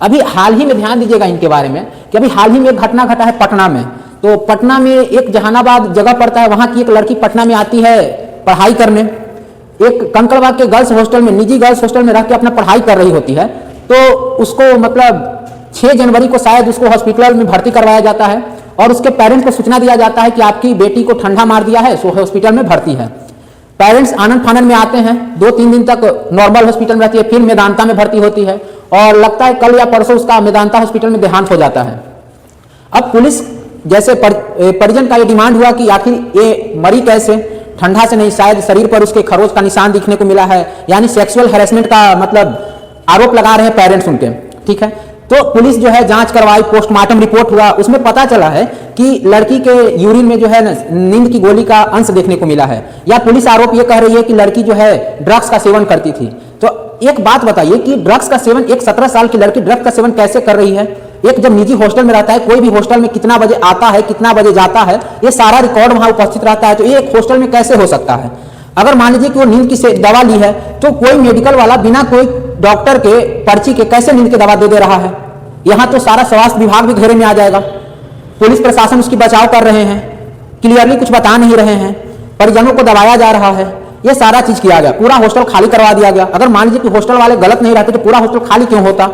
अभी हाल ही में ध्यान दीजिएगा इनके बारे में कि अभी हाल ही में एक घटना घटा है पटना में। तो पटना में एक जहानाबाद जगह पड़ता है, वहां की एक लड़की पटना में आती है पढ़ाई करने, एक कंकड़बाग के गर्ल्स हॉस्टल में, निजी गर्ल्स हॉस्टल में रह के अपना पढ़ाई कर रही होती है। तो उसको मतलब 6 जनवरी को शायद उसको हॉस्पिटल में भर्ती करवाया जाता है और उसके पेरेंट्स को सूचना दिया जाता है कि आपकी बेटी को ठंडा मार दिया है, सो हॉस्पिटल में भर्ती है। पेरेंट्स आनंद फानन में आते हैं, 2-3 दिन तक नॉर्मल हॉस्पिटल में रहती है, फिर मेदांता में भर्ती होती है और लगता है कल या परसों उसका मेदांता हॉस्पिटल में देहांत हो जाता है। अब पुलिस जैसे परिजन का ये डिमांड हुआ कि आखिर ये मरी कैसे, ठंडा से नहीं, शायद शरीर पर उसके खरोच का निशान दिखने को मिला है, यानी सेक्सुअल हैरेसमेंट का मतलब आरोप लगा रहे हैं पेरेंट्स उनके। ठीक है, तो पुलिस जो है जांच करवाई, पोस्टमार्टम रिपोर्ट हुआ, उसमें पता चला है कि लड़की के यूरिन में जो है ना नींद की गोली का अंश देखने को मिला है। या पुलिस आरोप ये कह रही है कि लड़की जो है ड्रग्स का सेवन करती थी। तो एक बात बताइए कि ड्रग्स का सेवन, एक 17 साल की लड़की ड्रग्स का सेवन कैसे कर रही है? एक जब निजी हॉस्टल में रहता है, कोई भी हॉस्टल में कितना बजे आता है, कितना बजे जाता है, ये सारा रिकॉर्ड वहां उपस्थित रहता है। तो ये एक हॉस्टल में कैसे हो सकता है? अगर मान लीजिए कि वो नींद की दवा ली है, तो कोई मेडिकल वाला बिना कोई डॉक्टर के पर्ची के कैसे नींद की दवा दे रहा है? यहां तो सारा स्वास्थ्य विभाग भी घेरे में आ जाएगा। पुलिस प्रशासन उसकी बचाव कर रहे हैं, क्लियरली कुछ बता नहीं रहे हैं, परिजनों को दबाया जा रहा है, ये सारा चीज किया गया, पूरा हॉस्टल खाली करवा दिया गया। अगर मान लीजिए कि हॉस्टल वाले गलत नहीं रहते तो पूरा हॉस्टल खाली क्यों होता?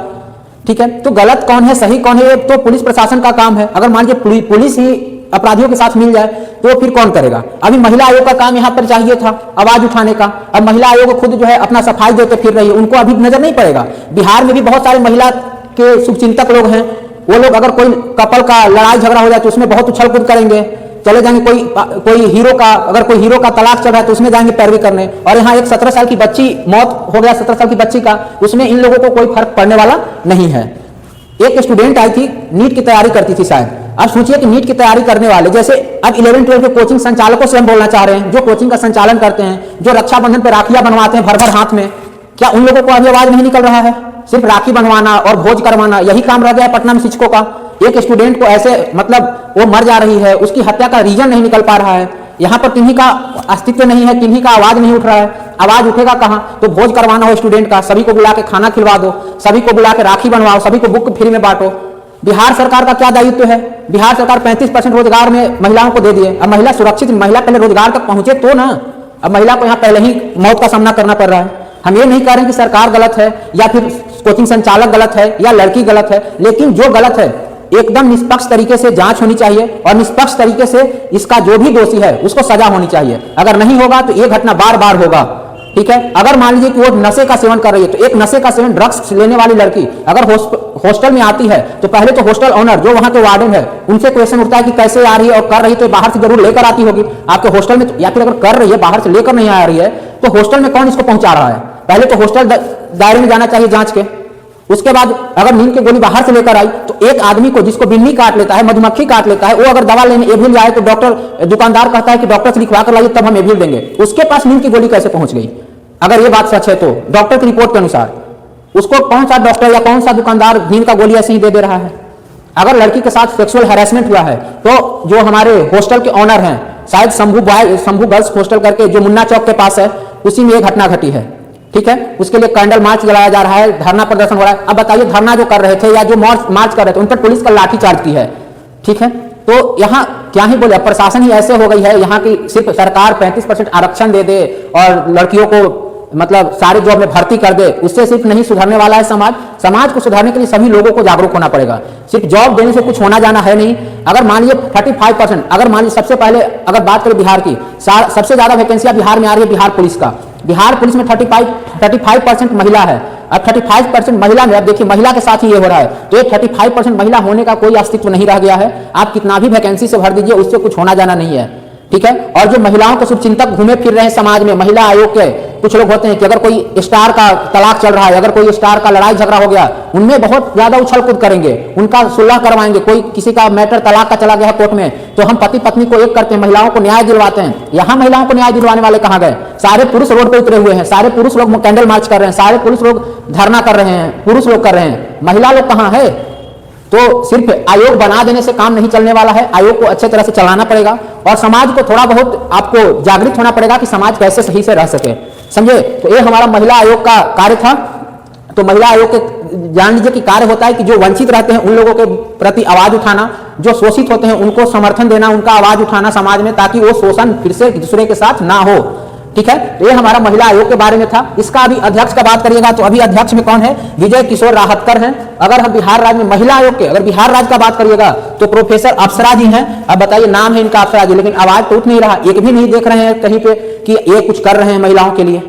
ठीक है, तो गलत कौन है, सही कौन है, ये तो पुलिस प्रशासन का काम है। अगर मान लीजिए पुलिस ही अपराधियों के साथ मिल जाए तो फिर कौन करेगा? अभी महिला आयोग का काम यहाँ पर चाहिए था आवाज उठाने का। अब महिला आयोग खुद जो है अपना सफाई देते फिर रही है, उनको अभी नजर नहीं पड़ेगा। बिहार में भी बहुत सारे महिला के शुभचिंतक लोग हैं, वो लोग अगर कोई कपल का लड़ाई झगड़ा हो जाए तो उसमें बहुत उछल कूद करेंगे, चले जाएंगे। कोई हीरो का, अगर कोई हीरो का तलाक चल रहा है तो उसमें जाएंगे पैरवी करने। और यहाँ एक 17 साल की बच्ची मौत हो गया, 17 साल की बच्ची का, उसमें इन लोगों को कोई फर्क पड़ने वाला नहीं है। एक स्टूडेंट आई थी, नीट की तैयारी करती थी शायद। अब सोचिए कि नीट की तैयारी करने वाले, जैसे अब 11-12 के कोचिंग संचालकों से हम बोलना चाह रहे हैं, जो कोचिंग का संचालन करते हैं, जो रक्षाबंधन पे राखियां बनवाते हैं भर भर हाथ में, क्या उन लोगों को अभी आवाज नहीं निकल रहा है? सिर्फ राखी बनवाना और भोज करवाना, यही काम रह गया है पटना में शिक्षकों का। एक स्टूडेंट को ऐसे मतलब वो मर जा रही है, उसकी हत्या का रीजन नहीं निकल पा रहा है। यहाँ पर किन्हीं का अस्तित्व नहीं है, किन्हीं का आवाज नहीं उठ रहा है। आवाज उठेगा कहाँ? तो भोज करवाना हो स्टूडेंट का, सभी को बुला के खाना खिलवा दो, सभी को बुला के राखी बनवाओ, सभी को बुक फ्री में बांटो। बिहार सरकार का क्या दायित्व है? बिहार सरकार 35% रोजगार में महिलाओं को दे दिए। अब महिला सुरक्षित, महिला पहले रोजगार तक पहुंचे तो ना। अब महिला को यहाँ पहले ही मौत का सामना करना पड़ रहा है। हम ये नहीं कह रहे हैं कि सरकार गलत है या फिर कोचिंग संचालक गलत है या लड़की गलत है, लेकिन जो गलत है एकदम निष्पक्ष तरीके से जांच होनी चाहिए और निष्पक्ष तरीके से इसका जो भी दोषी है उसको सजा होनी चाहिए। अगर नहीं होगा तो ये घटना बार बार होगा। ठीक है, अगर मान लीजिए कि वो नशे का सेवन कर रही है, तो एक नशे का सेवन, ड्रग्स लेने वाली लड़की अगर हॉस्टल में आती है तो पहले तो हॉस्टल ओनर जो वहां के वार्डन है उनसे क्वेश्चन उठता है कि कैसे आ रही है, और कर रही है तो बाहर से जरूर लेकर आती होगी आपके हॉस्टल में, या फिर अगर कर रही है बाहर से लेकर नहीं आ रही है तो हॉस्टल में कौन इसको पहुंचा रहा है? पहले तो हॉस्टल दायरे में जाना चाहिए जांच के। उसके बाद अगर नींद की गोली बाहर से लेकर आई तो एक आदमी को जिसको बिल्ली काट लेता है, मधुमक्खी काट लेता है, वो अगर दवा लेने एविल आए तो डॉक्टर, दुकानदार कहता है कि डॉक्टर से लिखवा कर लाइए तब हम एविल देंगे। उसके पास नींद की गोली कैसे पहुंच गई? अगर ये बात सच है तो डॉक्टर की रिपोर्ट के अनुसार उसको कौन सा डॉक्टर या कौन सा दुकानदार नींद का गोली ऐसे ही दे रहा है? अगर लड़की के साथ सेक्सुअल हैरेसमेंट हुआ है तो जो हमारे हॉस्टल के ऑनर हैं, शायद शंभू गर्ल्स हॉस्टल करके जो मुन्ना चौक के पास है, उसी में एक घटना घटी है। ठीक है, उसके लिए कैंडल मार्च जलाया जा रहा है, धरना प्रदर्शन हो रहा है। अब बताइए, धरना जो कर रहे थे या जो मार्च कर रहे थे उन पर पुलिस का लाठीचार्ज की है। ठीक है, तो यहाँ क्या ही बोले, प्रशासन ही ऐसे हो गई है यहाँ की, सिर्फ सरकार 35% आरक्षण दे दे और लड़कियों को मतलब सारे जॉब में भर्ती कर दे, उससे सिर्फ नहीं सुधरने वाला है समाज। समाज को सुधारने के लिए सभी लोगों को जागरूक होना पड़ेगा। सिर्फ जॉब देने से कुछ होना जाना है नहीं। अगर मान लीजिए 35%, अगर मान लीजिए सबसे पहले अगर बात करें बिहार की, सबसे ज्यादा वैकेंसियां बिहार में आ रही है बिहार पुलिस का। बिहार पुलिस में 35% महिला है। अब 35% महिला में, अब देखिए महिला के साथ ही ये हो रहा है, तो ये 35% महिला होने का कोई अस्तित्व नहीं रह गया है। आप कितना भी वैकेंसी से भर दीजिए, उससे कुछ होना जाना नहीं है। ठीक है, और जो महिलाओं के शुभचिंतक घूमे फिर रहे हैं समाज में, महिला आयोग के कुछ लोग होते हैं कि अगर कोई स्टार का तलाक चल रहा है, अगर कोई स्टार का लड़ाई झगड़ा हो गया, उनमें बहुत ज्यादा उछल कूद करेंगे, उनका सुलह करवाएंगे। कोई किसी का मैटर तलाक का चला गया है कोर्ट में, तो हम पति पत्नी को एक करते हैं, महिलाओं को न्याय दिलवाते हैं। यहाँ महिलाओं को न्याय दिलवाने वाले कहाँ गए? सारे पुरुष रोड पर उतरे हुए हैं, सारे पुरुष लोग कैंडल मार्च कर रहे हैं, सारे पुरुष लोग धरना कर रहे हैं, पुरुष लोग कर रहे हैं, महिला लोग कहाँ है? तो सिर्फ आयोग बना देने से काम नहीं चलने वाला है। आयोग को अच्छे तरह से चलाना पड़ेगा और समाज को थोड़ा बहुत आपको जागृत होना पड़ेगा कि समाज कैसे सही से रह सके, समझे? तो ये हमारा महिला आयोग का कार्य था। तो महिला आयोग के जान लीजिए कि कार्य होता है कि जो वंचित रहते हैं उन लोगों के प्रति आवाज उठाना, जो शोषित होते हैं उनको समर्थन देना, उनका आवाज उठाना समाज में, ताकि वो शोषण फिर से दूसरे के साथ ना हो। ठीक है, तो ये हमारा महिला आयोग के बारे में था। इसका अभी अध्यक्ष का बात करिएगा तो अभी अध्यक्ष में कौन है? विजय किशोर राहतकर हैं। अगर हम बिहार राज्य में महिला आयोग के, अगर बिहार राज्य का बात करिएगा तो प्रोफेसर अप्सरा जी हैं। अब बताइए, नाम है इनका अप्सरा जी, लेकिन आवाज तो उठ नहीं रहा, एक भी नहीं देख रहे हैं कहीं पे कि ये कुछ कर रहे हैं महिलाओं के लिए।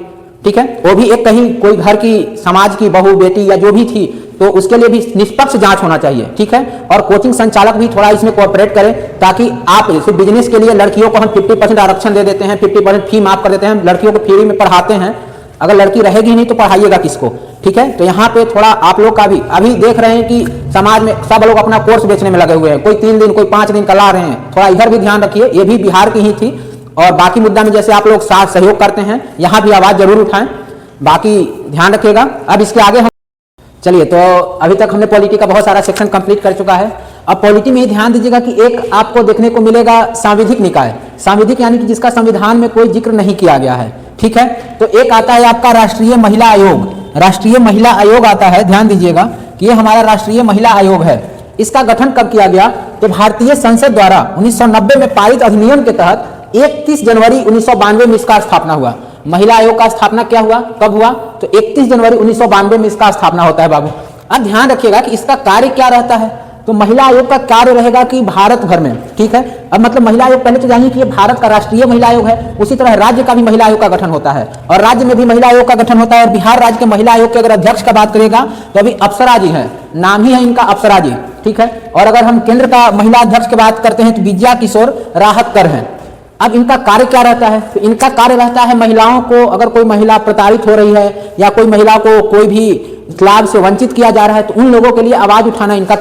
ठीक है, वो भी एक कहीं कोई घर की, समाज की बहू बेटी या जो भी थी, तो उसके लिए भी निष्पक्ष जांच होना चाहिए। ठीक है, और कोचिंग संचालक भी थोड़ा इसमें कोऑपरेट करें, ताकि आप बिजनेस के लिए लड़कियों को हम 50% आरक्षण दे देते हैं, 50% फी माफ कर देते हैं, लड़कियों को फ्री में पढ़ाते हैं। अगर लड़की रहेगी नहीं तो पढ़ाइएगा किसको? ठीक है, तो यहाँ पे थोड़ा आप लोग का भी, अभी देख रहे हैं कि समाज में सब लोग अपना कोर्स बेचने में लगे हुए हैं, कोई 3 दिन कोई 5 दिन का ला रहे हैं, थोड़ा इधर भी ध्यान रखिए। ये भी बिहार की ही थी। और बाकी मुद्दा में जैसे आप लोग साथ सहयोग करते हैं, यहाँ भी आवाज जरूर उठाएं, बाकी ध्यान रखिएगा। अब इसके आगे हम चलिए, तो अभी तक हमने पॉलिटी का बहुत सारा सेक्शन कंप्लीट कर चुका है। अब पॉलिटी में ही ध्यान दीजिएगा कि एक आपको देखने को मिलेगा सांविधिक निकाय। सांविधिक यानी कि जिसका संविधान में कोई जिक्र नहीं किया गया है। ठीक है, तो एक आता है आपका राष्ट्रीय महिला आयोग। राष्ट्रीय महिला आयोग आता है, ध्यान दीजिएगा कि ये हमारा राष्ट्रीय महिला आयोग है। इसका गठन कब किया गया? तो भारतीय संसद द्वारा 1990 में पारित अधिनियम के तहत 31 जनवरी 1992 में इसका स्थापना हुआ। महिला आयोग का स्थापना क्या हुआ, कब हुआ? तो 31 जनवरी 1992 में इसका स्थापना होता है बाबू। अब ध्यान रखिएगा कि इसका कार्य क्या रहता है। तो महिला आयोग का कार्य रहेगा कि भारत भर में, ठीक है, अब मतलब महिला आयोग पहले तो जानिए कि ये भारत का राष्ट्रीय महिला आयोग है। उसी तरह राज्य का भी महिला आयोग का गठन होता है, और राज्य में भी महिला आयोग का गठन होता है। और बिहार राज्य के महिला आयोग के अगर अध्यक्ष का बात करेगा तो अभी अप्सरा जी हैं, नाम ही है इनका अप्सरा जी। ठीक है, और अगर हम केंद्र का महिला अध्यक्ष की बात करते हैं तो विजया किशोर राहतकर हैं। अब इनका कार्य क्या रहता है? तो इनका कार्य रहता है महिलाओं को, अगर कोई महिला प्रताड़ित हो रही है या कोई महिला को कोई भी लाभ से वंचित किया जा रहा है तो उन लोगों के लिए आवाज उठाना इनका